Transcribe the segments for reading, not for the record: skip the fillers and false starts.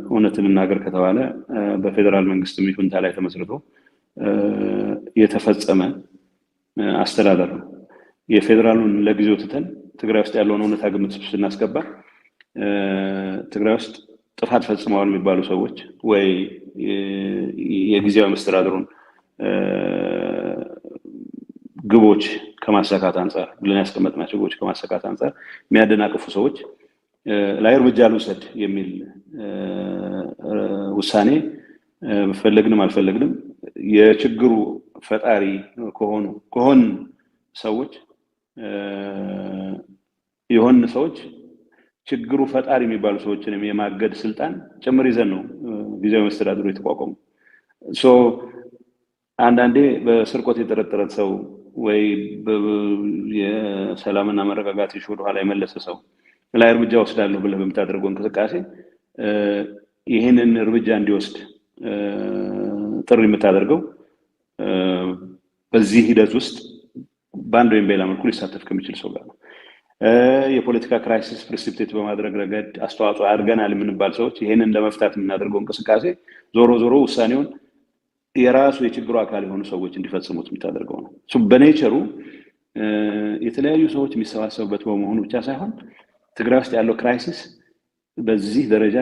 እውነትን እናገር ከተባለ በፌደራል መንግስትም ይሁንታ ላይ ተመስርቶ የተፈጸመ አስተዳደር ነው። የፌደራሉን ለጊዜው ትተን ትግራይ ውስጥ ያለውን እውነታ ግምት ውስጥ ስናስገባ ትግራይ ውስጥ ጥፋት ፈጽመዋል የሚባሉ ሰዎች ወይ የጊዜያዊ መስተዳድሩን ግቦች ከማሳካት አንፃር ብለን ያስቀመጥናቸው ግቦች ከማሳካት አንፃር የሚያደናቅፉ ሰዎች ላይ እርምጃ ልውሰድ የሚል ውሳኔ ፈለግንም አልፈለግንም የችግሩ ፈጣሪ ከሆን ሰዎች የሆን ሰዎች ችግሩ ፈጣሪ የሚባሉ ሰዎችንም የማገድ ስልጣን ጭምር ይዘን ነው ጊዜያዊ መስተዳድሩ የተቋቋመው። አንዳንዴ በስርቆት የተጠረጠረ ሰው ወይ የሰላምና መረጋጋት ይሹ ወደ ኋላ የመለሰ ሰው ላይ እርምጃ ወስዳለሁ ብለህ በምታደርገው እንቅስቃሴ ይሄንን እርምጃ እንዲወስድ ጥሪ የምታደርገው በዚህ ሂደት ውስጥ በአንድ ወይም በሌላ መልኩ ሊሳተፍ ከሚችል ሰው ጋር ነው። የፖለቲካ ክራይሲስ ፕሪሲፒቴት በማድረግ ረገድ አስተዋጽኦ አድርገናል የምንባል ሰዎች ይሄንን ለመፍታት የምናደርገው እንቅስቃሴ ዞሮ ዞሮ ውሳኔውን የራሱ የችግሩ አካል የሆኑ ሰዎች እንዲፈጽሙት የምታደርገው ነው። በኔቸሩ የተለያዩ ሰዎች የሚሰባሰቡበት በመሆኑ ብቻ ሳይሆን ትግራይ ውስጥ ያለው ክራይሲስ በዚህ ደረጃ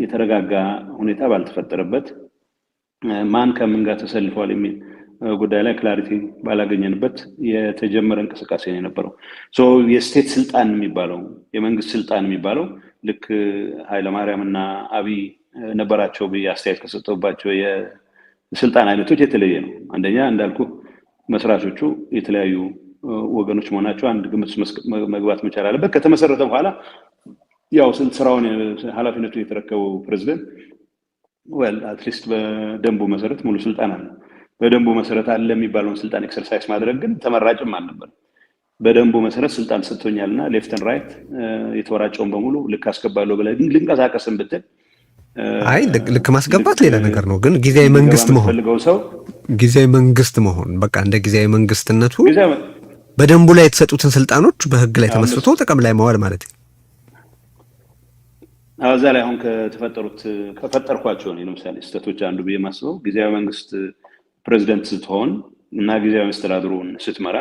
የተረጋጋ ሁኔታ ባልተፈጠረበት ማን ከምን ጋር ተሰልፏል የሚል ጉዳይ ላይ ክላሪቲ ባላገኘንበት የተጀመረ እንቅስቃሴ ነው የነበረው። የስቴት ስልጣን የሚባለው የመንግስት ስልጣን የሚባለው ልክ ኃይለማርያም እና አብይ ነበራቸው ብዬ አስተያየት ከሰጠሁባቸው የስልጣን አይነቶች የተለየ ነው። አንደኛ እንዳልኩ መስራቾቹ የተለያዩ ወገኖች መሆናቸው አንድ ግምት መግባት መቻል አለበት። ከተመሰረተ በኋላ ያው ስራውን ኃላፊነቱን የተረከበው ፕሬዝዳንት አትሊስት በደንቡ መሰረት ሙሉ ስልጣን አለ። በደንቡ መሰረት አለ የሚባለውን ስልጣን ኤክሰርሳይዝ ማድረግ ግን ተመራጭም አልነበር። በደንቡ መሰረት ስልጣን ሰጥቶኛልና ሌፍት ኤንድ ራይት የተወራጨውን በሙሉ ልክ አስገባለሁ ብለህ ልንቀሳቀስም ብትል ልክ ማስገባት ሌላ ነገር ነው። ግን ጊዜያዊ መንግስት መሆን በቃ እንደ ጊዜያዊ መንግስትነቱ በደንቡ ላይ የተሰጡትን ስልጣኖች በህግ ላይ ተመስርቶ ጥቅም ላይ ማዋል ማለት ነው። እዛ ላይ አሁን ከፈጠርኳቸው ነው ለምሳሌ ስህተቶች አንዱ ብዬ የማስበው ጊዜያዊ መንግስት ፕሬዝዳንት ስትሆን እና ጊዜያዊ መስተዳድሩን ስትመራ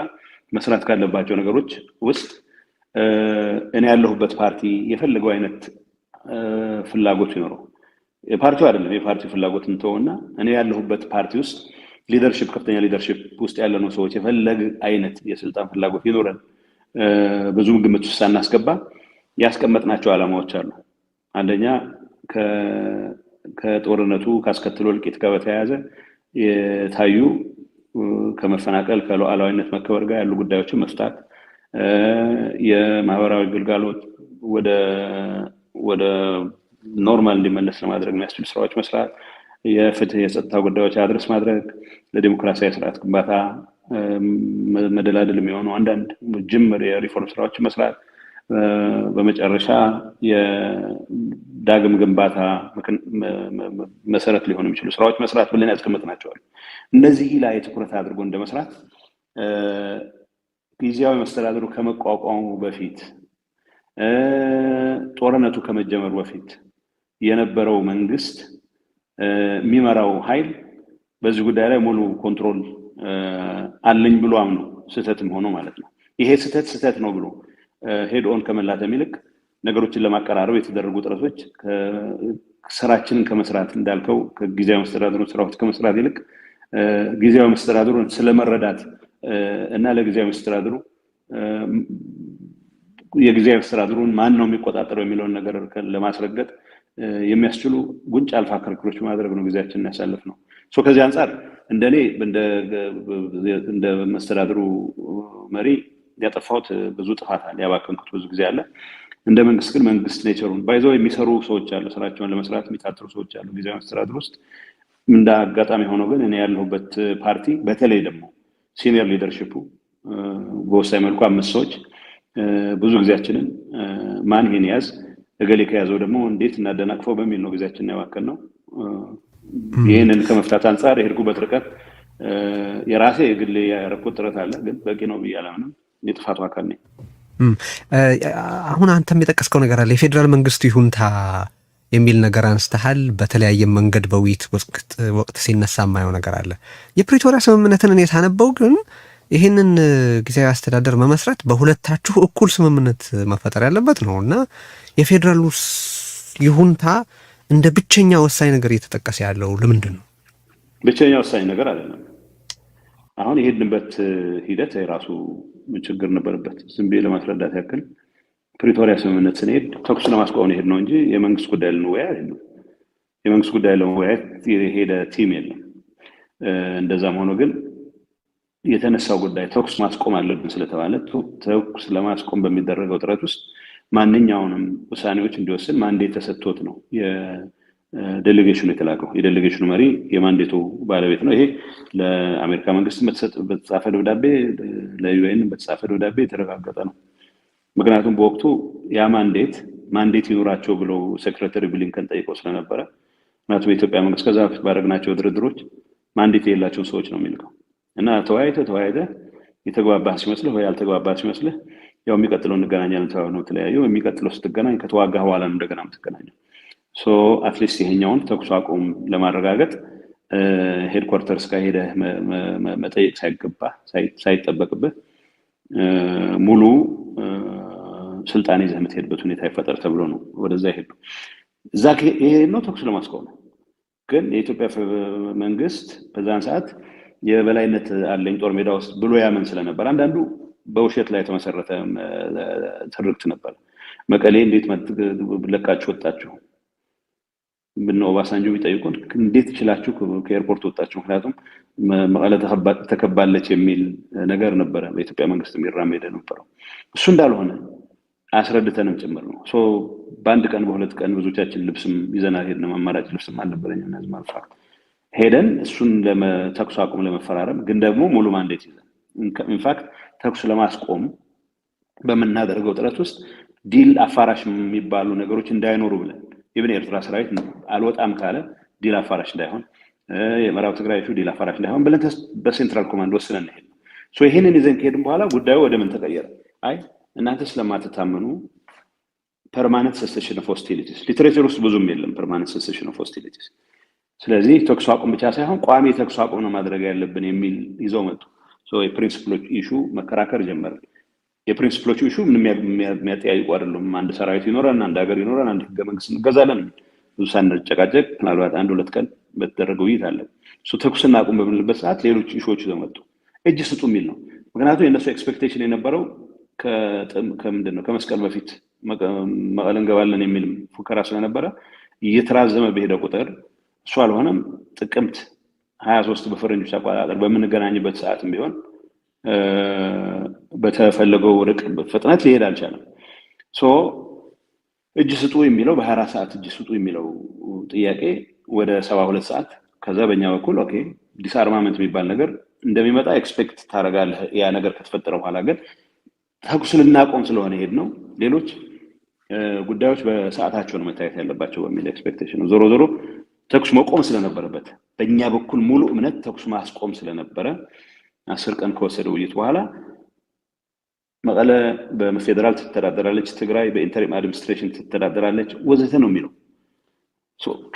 መስራት ካለባቸው ነገሮች ውስጥ እኔ ያለሁበት ፓርቲ የፈለገው አይነት ፍላጎት ይኖረው የፓርቲው አይደለም የፓርቲው ፍላጎት እንተውና እኔ ያለሁበት ፓርቲ ውስጥ ሊደርሺፕ ከፍተኛ ሊደርሺፕ ውስጥ ያለነው ሰዎች የፈለገ አይነት የስልጣን ፍላጎት ይኖረን ብዙ ግምት ውስጥ ሳናስገባ ያስቀመጥናቸው ዓላማዎች አሉ። አንደኛ ከጦርነቱ ካስከትሎ እልቂት ጋር በተያያዘ የታዩ ከመፈናቀል ከሉዓላዊነት መከበር ጋር ያሉ ጉዳዮችን መፍታት፣ የማህበራዊ ግልጋሎት ወደ ኖርማል እንዲመለስ ለማድረግ የሚያስችሉ ስራዎች መስራት፣ የፍትህ የጸጥታ ጉዳዮች አድረስ ማድረግ፣ ለዲሞክራሲያዊ ስርዓት ግንባታ መደላደል የሚሆኑ አንዳንድ ጅምር የሪፎርም ስራዎች መስራት፣ በመጨረሻ የዳግም ግንባታ መሰረት ሊሆኑ የሚችሉ ስራዎች መስራት ብለን ያስቀመጥናቸዋል። እነዚህ ላይ ትኩረት አድርጎ እንደመስራት ጊዜያዊ መስተዳድሩ ከመቋቋሙ በፊት ጦርነቱ ከመጀመሩ በፊት የነበረው መንግስት የሚመራው ኃይል በዚህ ጉዳይ ላይ ሙሉ ኮንትሮል አለኝ ብሎ አምኖ ስህተትም ሆኖ ማለት ነው ይሄ ስህተት ነው ብሎ ሄድ ኦን ከመላተም ይልቅ ነገሮችን ለማቀራረብ የተደረጉ ጥረቶች ስራችንን ከመስራት እንዳልከው ከጊዜያዊ መስተዳድሩን ስራዎች ከመስራት ይልቅ ጊዜያዊ መስተዳድሩን ስለመረዳት እና ለጊዜያዊ መስተዳድሩ የጊዜያዊ መስተዳድሩን ማን ነው የሚቆጣጠረው የሚለውን ነገር ለማስረገጥ የሚያስችሉ ጉንጭ አልፋ ክርክሮች ማድረግ ነው ጊዜያችንን ያሳለፍነው። ከዚህ አንፃር እንደኔ እንደ መስተዳድሩ መሪ ያጠፋሁት ብዙ ጥፋት አለ፣ ያባከንኩት ብዙ ጊዜ አለ። እንደ መንግስት ግን መንግስት ኔቸሩን ባይዘው የሚሰሩ ሰዎች አሉ፣ ስራቸውን ለመስራት የሚታትሩ ሰዎች አሉ ጊዜያዊ መስተዳድር ውስጥ። እንደ አጋጣሚ ሆኖ ግን እኔ ያለሁበት ፓርቲ በተለይ ደግሞ ሲኒየር ሊደርሺፑ በወሳኝ መልኩ 5 ሰዎች ብዙ ጊዜያችንን ማን ይሄን ያዝ እገሌ ከያዘው ደግሞ እንዴት እናደናቅፈው በሚል ነው ጊዜያችንን ያባከን ነው። ይህንን ከመፍታት አንፃር የሄድኩበት ርቀት የራሴ የግሌ ያረኩት ጥረት አለ፣ ግን በቂ ነው ብዬ አላምንም። የጥፋቱ አካል ነኝ። አሁን አንተም የጠቀስከው ነገር አለ፣ የፌዴራል መንግስቱ ይሁንታ የሚል ነገር አንስተሃል። በተለያየ መንገድ በውይይት ወቅት ሲነሳ የማየው ነገር አለ። የፕሪቶሪያ ስምምነትን እኔ ሳነበው ግን ይህንን ጊዜያዊ አስተዳደር መመስረት በሁለታችሁ እኩል ስምምነት መፈጠር ያለበት ነው እና የፌዴራሉ ይሁንታ እንደ ብቸኛ ወሳኝ ነገር እየተጠቀሰ ያለው ለምንድን ነው? ብቸኛ ወሳኝ ነገር አይደለም። አሁን የሄድንበት ሂደት የራሱ ችግር ነበረበት። ዝም ብዬ ለማስረዳት ያክል ፕሪቶሪያ ስምምነት ስንሄድ ተኩስ ለማስቆም ሄድ ነው እንጂ የመንግስት ጉዳይ ልንወያይ አይደለም። የመንግስት ጉዳይ ለመወያየት የሄደ ቲም የለም። እንደዛም ሆኖ ግን የተነሳው ጉዳይ ተኩስ ማስቆም አለብን ስለተባለ ተኩስ ለማስቆም በሚደረገው ጥረት ውስጥ ማንኛውንም ውሳኔዎች እንዲወስን ማንዴት ተሰጥቶት ነው የዴሌጌሽኑ የተላከው። የዴሌጌሽኑ መሪ የማንዴቱ ባለቤት ነው። ይሄ ለአሜሪካ መንግስት በተጻፈ ደብዳቤ፣ ለዩኤን በተጻፈ ደብዳቤ የተረጋገጠ ነው። ምክንያቱም በወቅቱ ያ ማንዴት ይኖራቸው ብለው ሴክሬታሪ ብሊንከን ጠይቀው ስለነበረ፣ ምክንያቱም የኢትዮጵያ መንግስት ከዛ በፊት ባደረግናቸው ድርድሮች ማንዴት የሌላቸውን ሰዎች ነው የሚልከው እና ተወያይተ የተግባባህ ሲመስልህ ወይ ያልተግባባህ ሲመስልህ ያው የሚቀጥለው እንገናኛለን ተባብለው ነው ተለያዩ። የሚቀጥለው ስትገናኝ ከተዋጋህ በኋላ ነው እንደገና የምትገናኘው። አትሊስት ይሄኛውን ተኩስ አቁም ለማረጋገጥ ሄድኳርተርስ ጋር ሄደህ መጠየቅ ሳይጠበቅብህ ሙሉ ስልጣን ይዘህ የምትሄድበት ሁኔታ ይፈጠር ተብሎ ነው ወደዛ ይሄዱ። እዛ ይሄ ነው ተኩስ ለማስቆም ነው። ግን የኢትዮጵያ መንግስት በዛን ሰዓት የበላይነት አለኝ ጦር ሜዳ ውስጥ ብሎ ያምን ስለነበር አንዳንዱ በውሸት ላይ የተመሰረተ ትርክት ነበር። መቀሌ እንዴት ለቃችሁ ወጣችሁ? ምነው ኦባሳንጆ ቢጠይቁን እንዴት ይችላችሁ ከኤርፖርት ወጣችሁ? ምክንያቱም መቀለ ተከባለች የሚል ነገር ነበረ በኢትዮጵያ መንግስት የሚራመድ የነበረው። እሱ እንዳልሆነ አስረድተንም ጭምር ነው። በአንድ ቀን በሁለት ቀን ብዙዎቻችን ልብስም ይዘን አልሄድንም። አማራጭ ልብስም አልነበረኝም። እነዚህ ማልፋት ሄደን እሱን ተኩስ አቁም ለመፈራረም ግን ደግሞ ሙሉ ማንዴት ይዘን ኢንፋክት ተኩስ ለማስቆም በምናደርገው ጥረት ውስጥ ዲል አፋራሽ የሚባሉ ነገሮች እንዳይኖሩ ብለን ኢብን ኤርትራ ሰራዊት አልወጣም ካለ ዲል አፋራሽ እንዳይሆን፣ የምዕራብ ትግራይ ዲል አፋራሽ እንዳይሆን ብለን በሴንትራል ኮማንድ ወስነን ሄድን። ይሄንን ይዘን ከሄድን በኋላ ጉዳዩ ወደ ምን ተቀየረ? አይ እናንተ ስለማትታመኑ ፐርማነንት ሰሴሽን ኦፍ ሆስቲሊቲስ ሊትሬቸር ውስጥ ብዙም የለም ፐርማነንት ሰሴሽን ኦፍ ሆስቲሊቲስ። ስለዚህ ተኩስ አቁም ብቻ ሳይሆን ቋሚ ተኩስ አቁም ነው ማድረግ ያለብን የሚል ይዘው መጡ። የፕሪንሲፕሎች ኢሹ መከራከር ጀመረ። የፕሪንሲፕሎች ኢሹ ምንም የሚያጠያይቁ አይደሉም። አንድ ሰራዊት ይኖረን፣ አንድ ሀገር ይኖረን፣ አንድ ህገ መንግስት እንገዛለን። ብዙ ሳንጨቃጨቅ ምናልባት አንድ ሁለት ቀን በተደረገው ውይይት አለ። ተኩስና አቁም በምንልበት ሰዓት ሌሎች ኢሹዎች ይዘው መጡ። እጅ ስጡ የሚል ነው። ምክንያቱም የእነሱ ኤክስፔክቴሽን የነበረው ከምንድን ነው ከመስቀል በፊት መቀለ እንገባለን የሚል ፉከራ ስለነበረ እየተራዘመ በሄደ ቁጥር እሱ አልሆነም። ጥቅምት 23 በፈረንጆች አቆጣጠር በምንገናኝበት ሰዓትም ቢሆን በተፈለገው ፍጥነት ሊሄድ አልቻለም። እጅ ስጡ የሚለው በ24 ሰዓት እጅ ስጡ የሚለው ጥያቄ ወደ 72 ሰዓት ከዛ በእኛ በኩል ኦኬ ዲስአርማመንት የሚባል ነገር እንደሚመጣ ኤክስፔክት ታደርጋለህ። ያ ነገር ከተፈጠረ በኋላ ግን ተኩስ ልናቆም ስለሆነ ሄድ ነው ሌሎች ጉዳዮች በሰዓታቸው ነው መታየት ያለባቸው በሚል ኤክስፔክቴሽን ነው። ዞሮ ዞሮ ተኩስ መቆም ስለነበረበት በእኛ በኩል ሙሉ እምነት ተኩስ ማስቆም ስለነበረ 10 ቀን ከወሰደ ውይይት በኋላ መቀለ በፌደራል ትተዳደራለች፣ ትግራይ በኢንተሪም አድሚኒስትሬሽን ትተዳደራለች ወዘተ ነው የሚለው።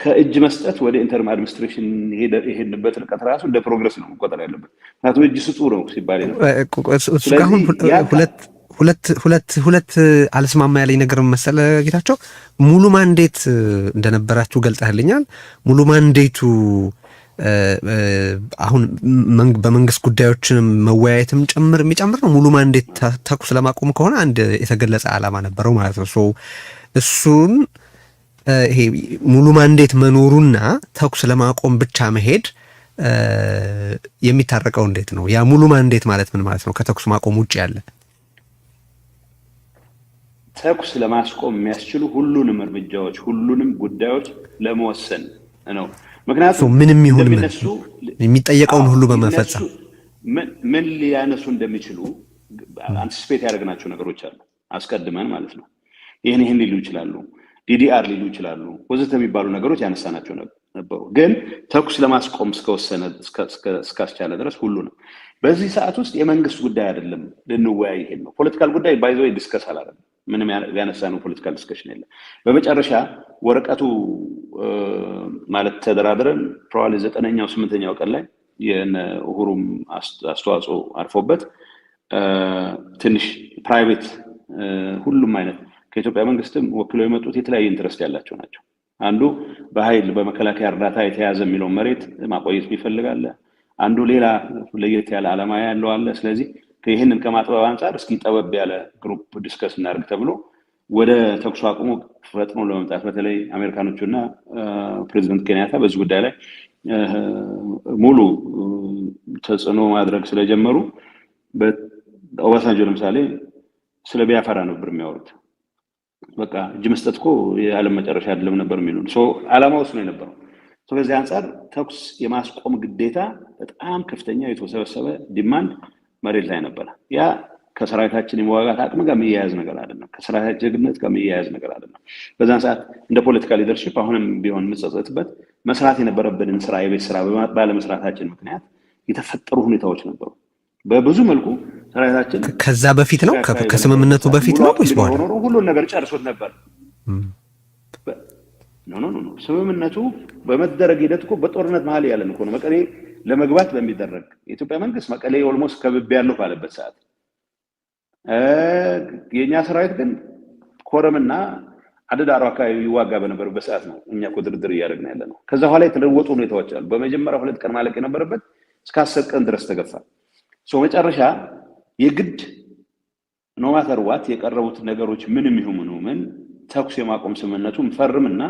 ከእጅ መስጠት ወደ ኢንተሪም አድሚኒስትሬሽን የሄድንበት ርቀት ራሱ እንደ ፕሮግረስ ነው መቆጠር ያለበት። ምክንያቱም እጅ ስጡ ነው ሲባል ነው። ሁለት አልስማማ ያለኝ ነገር መሰለ ጌታቸው። ሙሉ ማንዴት እንደነበራችሁ ገልጸህልኛል። ሙሉ ማንዴቱ አሁን በመንግስት ጉዳዮችን መወያየትም ጭምር የሚጨምር ነው። ሙሉ ማንዴት ተኩስ ለማቆም ከሆነ አንድ የተገለጸ ዓላማ ነበረው ማለት ነው። እሱን ይሄ ሙሉ ማንዴት መኖሩና ተኩስ ለማቆም ብቻ መሄድ የሚታረቀው እንዴት ነው? ያ ሙሉ ማንዴት ማለት ምን ማለት ነው? ከተኩስ ማቆም ውጭ ያለ ተኩስ ለማስቆም የሚያስችሉ ሁሉንም እርምጃዎች፣ ሁሉንም ጉዳዮች ለመወሰን ነው። ምክንያቱም ምንም ይሁን የሚጠየቀውን ሁሉ በመፈጸም ምን ሊያነሱ እንደሚችሉ አንቲሲፔት ያደረግናቸው ነገሮች አሉ አስቀድመን ማለት ነው። ይህን ሊሉ ይችላሉ፣ ዲዲአር ሊሉ ይችላሉ፣ ወዘተ የሚባሉ ነገሮች ያነሳናቸው ነበሩ። ግን ተኩስ ለማስቆም እስከወሰነ እስካስቻለ ድረስ ሁሉ ነው። በዚህ ሰዓት ውስጥ የመንግስት ጉዳይ አይደለም ልንወያይ። ይሄን ነው ፖለቲካል ጉዳይ ባይዘው ዲስከስ አላደረግም። ምንም ያነሳነው ፖለቲካል ዲስከሽን የለም። በመጨረሻ ወረቀቱ ማለት ተደራድረን ፕሮባብሊ 9ኛው 8ኛው ቀን ላይ የኡሁሩም አስተዋጽኦ አርፎበት ትንሽ ፕራይቬት ሁሉም አይነት ከኢትዮጵያ መንግስትም ወክለው የመጡት የተለያየ ኢንትረስት ያላቸው ናቸው። አንዱ በኃይል በመከላከያ እርዳታ የተያዘ የሚለው መሬት ማቆየት ይፈልጋል። አንዱ ሌላ ለየት ያለ ዓላማ ያለው አለ። ስለዚህ ይህንን ከማጥበብ አንፃር እስኪ ጠበብ ያለ ግሩፕ ዲስከስ እናድርግ ተብሎ ወደ ተኩስ አቁሙ ፈጥኖ ለመምጣት በተለይ አሜሪካኖቹና ፕሬዚደንት ኬንያታ በዚህ ጉዳይ ላይ ሙሉ ተጽዕኖ ማድረግ ስለጀመሩ በኦባሳንጆ ለምሳሌ ስለ ቢያፈራ ነበር የሚያወሩት። በቃ እጅ መስጠት እኮ የዓለም መጨረሻ አይደለም ነበር የሚሉን። ዓላማው እሱ ነው የነበረው። በዚህ አንፃር ተኩስ የማስቆም ግዴታ በጣም ከፍተኛ የተወሰበሰበ ዲማንድ መሬት ላይ ነበር። ያ ከሰራዊታችን የመዋጋት አቅም ጋር የሚያያዝ ነገር አይደለም። ከሰራዊታችን ጀግንነት ጋር የሚያያዝ ነገር አይደለም። በዛን ሰዓት እንደ ፖለቲካል ሊደርሺፕ አሁንም ቢሆን የምጸጸትበት መስራት የነበረብንን ስራ የቤት ስራ ባለመስራታችን ምክንያት የተፈጠሩ ሁኔታዎች ነበሩ። በብዙ መልኩ ሰራዊታችን ከዛ በፊት ነው ከስምምነቱ በፊት ነው ወይስ በኋላ ሁሉን ነገር ጨርሶት ነበር? ኖ ስምምነቱ በመደረግ ሂደት እኮ በጦርነት መሀል ያለን እኮ ነው። መቀሌ ለመግባት በሚደረግ የኢትዮጵያ መንግስት መቀሌ ኦልሞስት ከብብ ያለው ባለበት ሰዓት የኛ ሰራዊት ግን ኮረምና አደዳሩ አካባቢ ይዋጋ በነበረበት ሰዓት ነው እኛ እኮ ድርድር እያደረግን ያለ ነው። ከዛ በኋላ የተለወጡ ሁኔታዎች አሉ። በመጀመሪያ 2 ቀን ማለቅ የነበረበት እስከ 10 ቀን ድረስ ተገፋ። መጨረሻ የግድ ኖ ማተር ዋት የቀረቡት ነገሮች ምንም ይሁኑ ምን ተኩስ የማቆም ስምምነቱን ፈርምና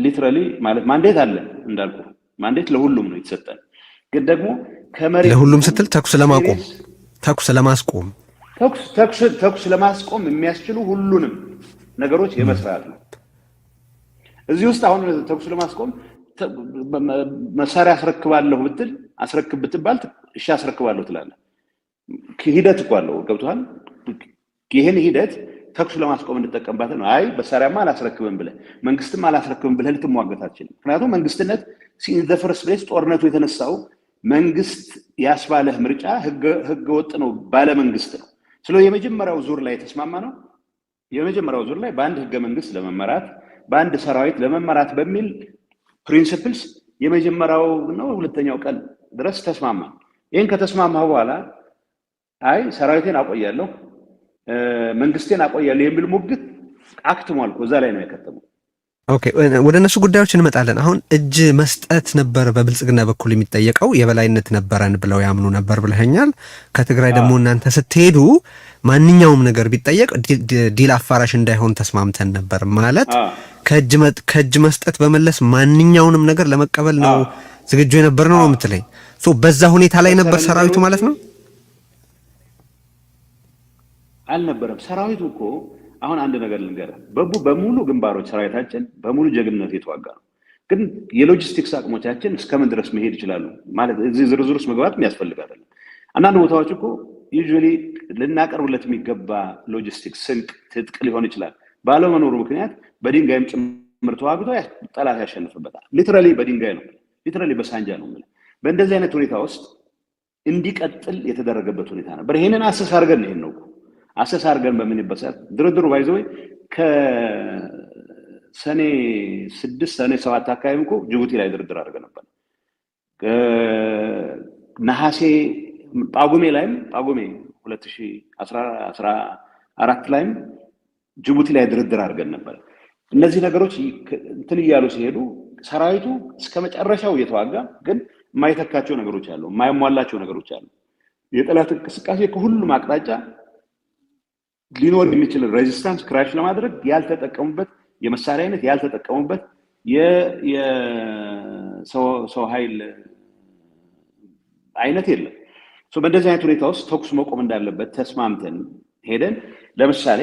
ሊትራሊ ማለት ማንዴት አለ እንዳልኩ ማንዴት ለሁሉም ነው የተሰጠን። ግን ደግሞ ከመሬት ለሁሉም ስትል ተኩስ ለማስቆም ተኩስ ለማስቆም የሚያስችሉ ሁሉንም ነገሮች የመስራት ነው። እዚህ ውስጥ አሁን ተኩስ ለማስቆም መሳሪያ አስረክባለሁ ብትል አስረክብ ብትባል እሺ አስረክባለሁ ትላለህ። ሂደት እኮ አለው ገብቶሃል? ይሄን ሂደት ተኩስ ለማስቆም እንጠቀምባት ነው። አይ መሳሪያማ አላስረክብም ብለህ መንግስትም አላስረክብም ብለህ ልትሟገት አትችልም። ምክንያቱም መንግስትነት ኢን ዘ ፈርስት ፕሌስ ጦርነቱ የተነሳው መንግስት ያስባለህ ምርጫ ህገ ወጥ ነው ባለ መንግስት ነው። ስለዚህ የመጀመሪያው ዙር ላይ ተስማማ ነው። የመጀመሪያው ዙር ላይ በአንድ ህገ መንግስት ለመመራት በአንድ ሰራዊት ለመመራት በሚል ፕሪንሲፕልስ የመጀመሪያው ነው 2ኛው ቀን ድረስ ተስማማ። ይሄን ከተስማማ በኋላ አይ ሰራዊቴን አቆያለሁ መንግስቴን አቆያለሁ የሚል ሙግት አክትሟል እኮ እዛ ላይ ነው የከተመው። ኦኬ ወደ እነሱ ጉዳዮች እንመጣለን። አሁን እጅ መስጠት ነበር በብልጽግና በኩል የሚጠየቀው የበላይነት ነበረን ብለው ያምኑ ነበር ብለኸኛል። ከትግራይ ደግሞ እናንተ ስትሄዱ ማንኛውም ነገር ቢጠየቅ ዲል አፋራሽ እንዳይሆን ተስማምተን ነበር ማለት ከእጅ መስጠት በመለስ ማንኛውንም ነገር ለመቀበል ነው ዝግጁ የነበር ነው የምትለኝ። በዛ ሁኔታ ላይ ነበር ሰራዊቱ ማለት ነው? አልነበረም። ሰራዊቱ እኮ አሁን አንድ ነገር ልንገርህ፣ በሙሉ ግንባሮች ሰራዊታችን በሙሉ ጀግንነት የተዋጋ ነው። ግን የሎጂስቲክስ አቅሞቻችን እስከምን ድረስ መሄድ ይችላሉ ማለት እዚህ ዝርዝር ውስጥ መግባት የሚያስፈልግ አይደለም። አንዳንድ ቦታዎች እኮ ዩዥዋሊ ልናቀርብለት የሚገባ ሎጂስቲክስ ስንቅ፣ ትጥቅ ሊሆን ይችላል ባለመኖሩ ምክንያት በድንጋይም ጭምር ተዋግቶ ጠላት ያሸንፍበታል። ሊትራሊ በድንጋይ ነው፣ ሊትራሊ በሳንጃ ነው። በእንደዚህ አይነት ሁኔታ ውስጥ እንዲቀጥል የተደረገበት ሁኔታ ነበር። ይሄንን አሰስ አድርገን ይሄን ነው አሰስ አድርገን በምንበት ሰዓት ድርድሩ ባይዘው ከሰኔ 6 ሰኔ 7 አካባቢ እኮ ጅቡቲ ላይ ድርድር አድርገን ነበር። ነሐሴ ጳጉሜ 2014 ላይም ጅቡቲ ላይ ድርድር አድርገን ነበር። እነዚህ ነገሮች እንትን እያሉ ሲሄዱ ሰራዊቱ እስከመጨረሻው እየተዋጋ ግን የማይተካቸው ነገሮች አሉ፣ የማይሟላቸው ነገሮች አሉ። የጠላት እንቅስቃሴ ከሁሉም አቅጣጫ ሊኖር የሚችል ሬዚስታንስ ክራሽ ለማድረግ ያልተጠቀሙበት የመሳሪያ አይነት ያልተጠቀሙበት የሰው ኃይል አይነት የለም። በእንደዚህ አይነት ሁኔታ ውስጥ ተኩስ መቆም እንዳለበት ተስማምተን ሄደን ለምሳሌ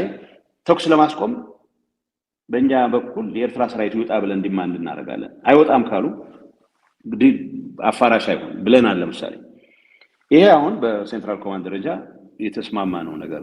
ተኩስ ለማስቆም በእኛ በኩል የኤርትራ ሰራዊት ይወጣ ብለን ዲማንድ እናደርጋለን። አይወጣም ካሉ እንግዲህ አፋራሽ አይሆን ብለናል። ለምሳሌ ይሄ አሁን በሴንትራል ኮማንድ ደረጃ የተስማማ ነው ነገር